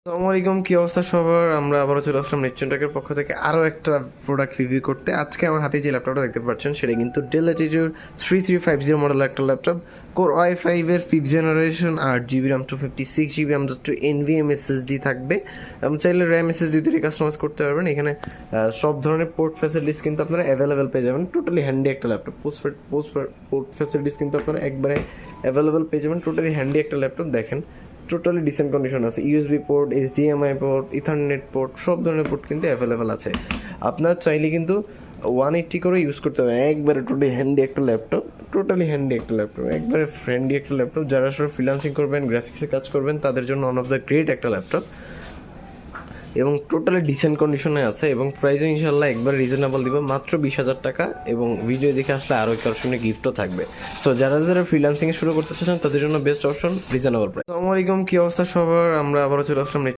আসসালামু আলাইকুম, কি অবস্থা সবার? আমরা আবারও চলে আসলাম নিশ্চয় টেকের পক্ষ থেকে আরও একটা প্রোডাক্ট রিভিউ করতে। আজকে আমার হাতে যে ল্যাপটপটা দেখতে পাচ্ছেন সেটা কিন্তু ডেল ল্যাটিটিউড 3350 মডেল একটা ল্যাপটপ। কোর i5-এর 5th generation, 8 GB RAM, 256 GB NVMe SSD থাকবে। এবং চাইলে র্যাম SSD দিয়ে কাস্টমাইজ করতে পারবেন। এখানে সব ধরনের পোর্ট ফ্যাসিলিটিস কিন্তু আপনারা অ্যাভেলেবেল পেয়ে যাবেন। টোটালি হ্যান্ডি একটা ল্যাপটপ। পোর্ট ফ্যাসিলিটিস কিন্তু আপনারা একবারে অ্যাভেলেবেল পেয়ে যাবেন। টোটালি হ্যান্ডি একটা ল্যাপটপ। দেখেন টোটালি ডিসেন্ট কন্ডিশন আছে। USB port, HDMI port, ethernet port, সব ধরনের পোর্ট কিন্তু অ্যাভেলেবেল আছে। আপনার চাইলে কিন্তু 180 করে ইউজ করতে হবে। একবারে টোটালি হ্যান্ডি একটা ল্যাপটপ, একবারে ফ্রেন্ডলি একটা ল্যাপটপ। যারা আসলে ফ্রিল্যান্সিং করবেন, গ্রাফিক্সে কাজ করবেন, তাদের জন্য ওয়ান অফ দ্য গ্রেট একটা ল্যাপটপ। এবং টোটালি ডিসেন্ট কন্ডিশনে আছে এবং প্রাইসও ইনশাল্লাহ একবার রিজনেবল দিব, মাত্র 20,000 টাকা। এবং ভিডিও দেখে আসলে আরও আকর্ষণীয় গিফটও থাকবে। সো যারা যারা ফ্রিল্যান্সিং শুরু করতে চাচ্ছেন তাদের জন্য বেস্ট অপশন, রিজনেবল প্রাইস। আসসালামু আলাইকুম, কি অবস্থা সবার? আমরা আবারও চলে আসলাম